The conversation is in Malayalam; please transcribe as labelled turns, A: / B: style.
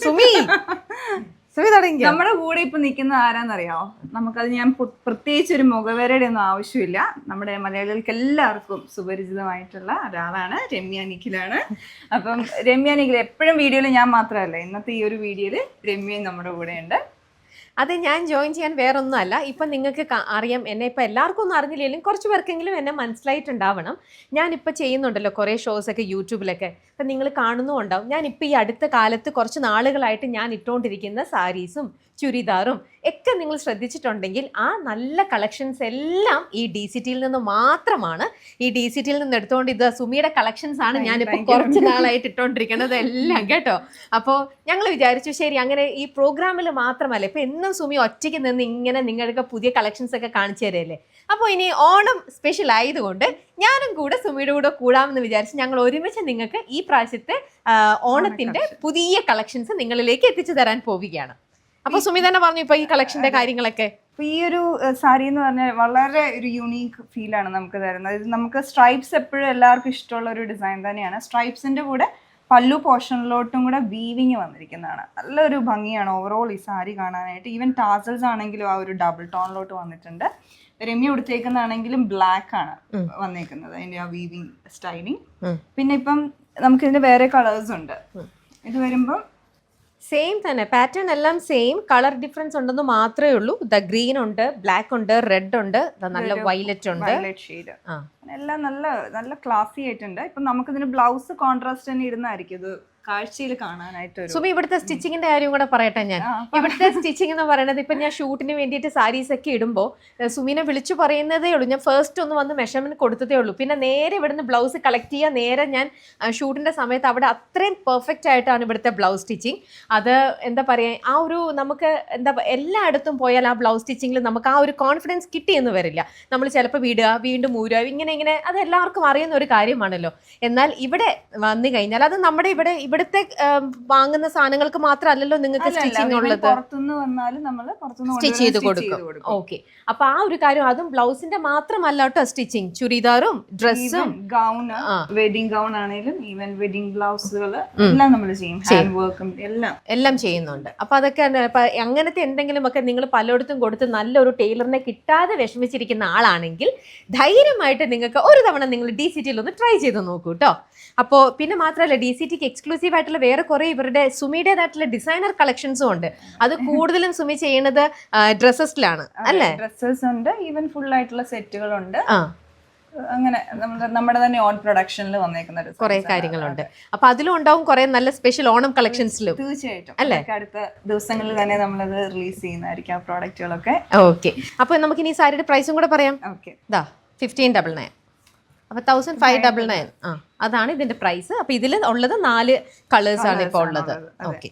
A: സുമി
B: നമ്മുടെ കൂടെ ഇപ്പൊ നിൽക്കുന്ന ആരാന്നറിയാമോ? നമുക്കത് ഞാൻ പ്രത്യേകിച്ച് ഒരു മുഖവരയുടെ ഒന്നും ആവശ്യമില്ല. നമ്മുടെ മലയാളികൾക്ക് എല്ലാവർക്കും സുപരിചിതമായിട്ടുള്ള ഒരാളാണ് രമ്യ നിഖിലാണ്. അപ്പം രമ്യ നിഖിൽ എപ്പോഴും വീഡിയോയിൽ ഞാൻ മാത്രമല്ല, ഇന്നത്തെ ഈ ഒരു വീഡിയോയിൽ രമ്യയും നമ്മുടെ കൂടെ ഉണ്ട്.
A: അത് ഞാൻ ജോയിൻ ചെയ്യാൻ വേറൊന്നുമല്ല. ഇപ്പം നിങ്ങൾക്ക് അറിയാം, എന്നെ ഇപ്പം എല്ലാവർക്കും ഒന്നും അറിഞ്ഞില്ലെങ്കിലും കുറച്ച് പേർക്കെങ്കിലും എന്നെ മനസ്സിലായിട്ടുണ്ടാവണം. ഞാനിപ്പോൾ ചെയ്യുന്നുണ്ടല്ലോ കുറേ ഷോസൊക്കെ യൂട്യൂബിലൊക്കെ. അപ്പം നിങ്ങൾ കാണുന്നുണ്ടാവും. ഞാനിപ്പോൾ ഈ അടുത്ത കാലത്ത് കുറച്ച് നാളുകളായിട്ട് ഞാൻ ഇട്ടുകൊണ്ടിരിക്കുന്ന സാരീസും ചുരിദാറും ഒക്കെ നിങ്ങൾ ശ്രദ്ധിച്ചിട്ടുണ്ടെങ്കിൽ ആ നല്ല കളക്ഷൻസ് എല്ലാം ഈ DCT നിന്ന് മാത്രമാണ്. ഈ DCT നിന്ന് എടുത്തുകൊണ്ട് ഇത് സുമിയുടെ കളക്ഷൻസ് ആണ് ഞാനിപ്പോൾ കുറച്ച് നാളായിട്ട് ഇട്ടുകൊണ്ടിരിക്കുന്നത് എല്ലാം കേട്ടോ. അപ്പോൾ ഞങ്ങൾ വിചാരിച്ചു ശരി, അങ്ങനെ ഈ പ്രോഗ്രാമിൽ മാത്രമല്ല, ഇപ്പം എന്നും സുമി ഒറ്റയ്ക്ക് നിന്ന് ഇങ്ങനെ നിങ്ങൾക്ക് പുതിയ കളക്ഷൻസ് ഒക്കെ കാണിച്ചു തരല്ലേ. അപ്പോൾ ഇനി ഓണം സ്പെഷ്യൽ ആയതുകൊണ്ട് ഞാനും കൂടെ സുമിയുടെ കൂടെ കൂടാമെന്ന് വിചാരിച്ച് ഞങ്ങൾ ഒരുമിച്ച് നിങ്ങൾക്ക് ഈ പ്രാവശ്യത്തെ ഓണത്തിന്റെ പുതിയ കളക്ഷൻസ് നിങ്ങളിലേക്ക് എത്തിച്ചു തരാൻ പോവുകയാണ്. അപ്പൊ സുമി തന്നെ പറഞ്ഞു ഇപ്പൊ ഈ കളക്ഷന്റെ കാര്യങ്ങളൊക്കെ.
B: അപ്പൊ ഈ ഒരു സാരി എന്ന് പറഞ്ഞാൽ വളരെ ഒരു യുണീക്ക് ഫീലാണ് നമുക്ക് തരുന്നത്. ഇത് നമുക്ക് സ്ട്രൈപ്സ് എപ്പോഴും എല്ലാവർക്കും ഇഷ്ടമുള്ള ഒരു ഡിസൈൻ തന്നെയാണ്. സ്ട്രൈപ്സിന്റെ കൂടെ പല്ലു പോർഷനിലോട്ടും കൂടെ വീവിങ് വന്നിരിക്കുന്നതാണ്. നല്ലൊരു ഭംഗിയാണ് ഓവറോൾ ഈ സാരി കാണാനായിട്ട്. ഈവൻ ടാസൽസ് ആണെങ്കിലും ആ ഒരു ഡബിൾ ടോണിലോട്ട് വന്നിട്ടുണ്ട്. രമ്യ ഉടുത്തേക്കുന്നതാണെങ്കിലും ബ്ലാക്ക് ആണ് വന്നേക്കുന്നത്, അതിന്റെ ആ വീവിങ് സ്റ്റൈലിങ്. പിന്നെ ഇപ്പം നമുക്ക് ഇതിന്റെ വേറെ കളേഴ്സ് ഉണ്ട്. ഇത് വരുമ്പം
A: സെയിം തന്നെ പാറ്റേൺ എല്ലാം സെയിം, കളർ ഡിഫറൻസ് ഉണ്ടെന്ന് മാത്രമേ ഉള്ളൂ. ഗ്രീൻ ഉണ്ട്, ബ്ലാക്ക് ഉണ്ട്, റെഡ് ഉണ്ട്, നല്ല വയലറ്റ് ഉണ്ട്,
B: എല്ലാം നല്ല നല്ല ക്ലാസി ആയിട്ടുണ്ട്. ഇപ്പൊ നമുക്ക് ഇതിന് ബ്ലൗസ് കോൺട്രാസ്റ്റ് തന്നെ ഇടുന്നതായിരിക്കും ഇത് കാഴ്ചയിൽ കാണാനായിട്ട്.
A: സുമി ഇവിടുത്തെ സ്റ്റിച്ചിങ്ങിന്റെ കാര്യം കൂടെ പറയട്ടെ. ഞാൻ ഇവിടുത്തെ സ്റ്റിച്ചിങ് എന്ന് പറയുന്നത് ഇപ്പൊ ഞാൻ ഷൂട്ടിന് വേണ്ടിയിട്ട് സാരീസ് ഒക്കെ ഇടുമ്പോൾ സുമിനെ വിളിച്ചു പറയുന്നതേ ഉള്ളൂ. ഞാൻ ഫസ്റ്റ് ഒന്ന് വന്ന് മെഷർമെന്റ് കൊടുത്തതേ ഉള്ളൂ. പിന്നെ നേരെ ഇവിടുന്ന് ബ്ലൗസ് കളക്ട് ചെയ്യുക, നേരെ ഞാൻ ഷൂട്ടിന്റെ സമയത്ത് അവിടെ അത്രയും പെർഫെക്റ്റ് ആയിട്ടാണ് ഇവിടുത്തെ ബ്ലൗസ് സ്റ്റിച്ചിങ്. അത് എന്താ പറയുക, ആ ഒരു നമുക്ക് എന്താ എല്ലായിടത്തും പോയാൽ ആ ബ്ലൗസ് സ്റ്റിച്ചിങ്ങിൽ നമുക്ക് ആ ഒരു കോൺഫിഡൻസ് കിട്ടിയെന്ന് വരില്ല. നമ്മൾ ചിലപ്പോൾ വിടുക, വീണ്ടും ഊരുക, ഇങ്ങനെ ഇങ്ങനെ അത് എല്ലാവർക്കും അറിയുന്ന ഒരു കാര്യമാണല്ലോ. എന്നാൽ ഇവിടെ വന്നു കഴിഞ്ഞാൽ അത് നമ്മുടെ ഇവിടുത്തെ വാങ്ങുന്ന സാധനങ്ങൾക്ക് മാത്രമല്ലല്ലോ നിങ്ങൾക്ക് സ്റ്റിച്ചിങ് ഉള്ളത്, സ്റ്റിച്ച് ചെയ്ത് കൊടുക്കും. ഓക്കെ, അപ്പൊ ആ ഒരു കാര്യം, അതും ബ്ലൗസിന്റെ മാത്രമല്ല കേട്ടോ സ്റ്റിച്ചിങ്, ചുരിദാറും ഡ്രസ്സും
B: ഗൗൺ, വെഡിങ് ഗൗൺ ആണെങ്കിലും ഈവൻ വെഡിങ് ബ്ലൗസുകൾ എല്ലാം നമ്മൾ ചെയ്യും, ഹാൻഡ് വർക്കും
A: എല്ലാം ചെയ്യുന്നുണ്ട്. അപ്പൊ അതൊക്കെ അങ്ങനത്തെ എന്തെങ്കിലും ഒക്കെ നിങ്ങൾ പലയിടത്തും കൊടുത്ത് നല്ലൊരു ടൈലറിനെ കിട്ടാതെ വിഷമിച്ചിരിക്കുന്ന ആളാണെങ്കിൽ ധൈര്യമായിട്ട് നിങ്ങൾക്ക് ഒരു തവണ നിങ്ങൾ DCTയിൽ ഒന്ന് ട്രൈ ചെയ്ത് നോക്കൂ കേട്ടോ. അപ്പോൾ പിന്നെ മാത്രമല്ല DCTക്ക് എക്സ്ക്ലൂസീവ് ആയിട്ടുള്ള വേറെ കുറെ ഇവരുടെ സുമിയുടേതായിട്ടുള്ള ഡിസൈനർ കളക്ഷൻസും ഉണ്ട്. അത് കൂടുതലും സുമി ചെയ്യുന്നത് ഡ്രസ്സസിലാണ് അല്ലേ?
B: ഡ്രസ്സസ് ഉണ്ട്, ഈവൻ ഫുൾ ആയിട്ടുള്ള സെറ്റുകളുണ്ട്. അങ്ങനെ നമ്മുടെ തന്നെ ഓൺ പ്രൊഡക്ഷനിൽ വന്നേക്കുന്ന
A: കുറെ കാര്യങ്ങളുണ്ട്. അപ്പൊ അതിലും ഉണ്ടാവും കുറെ നല്ല സ്പെഷ്യൽ ഓണം കളക്ഷൻസിലും.
B: തീർച്ചയായിട്ടും അല്ലേ, അടുത്ത ദിവസങ്ങളിൽ തന്നെ നമ്മളത് റിലീസ് ചെയ്യുന്നതായിരിക്കും ആ പ്രോഡക്റ്റുകളൊക്കെ.
A: ഓക്കെ, അപ്പൊ നമുക്ക് ഇനി സാരിയുടെ പ്രൈസും കൂടെ പറയാം.
B: ഓക്കെ,
A: 1599. അപ്പൊ 1599 അതാണ് ഇതിന്റെ പ്രൈസ്. അപ്പൊ ഇതിൽ ഉള്ളത് 4 കളേഴ്സ് ആണ് ഇപ്പോൾ ഉള്ളത്. ഓക്കെ.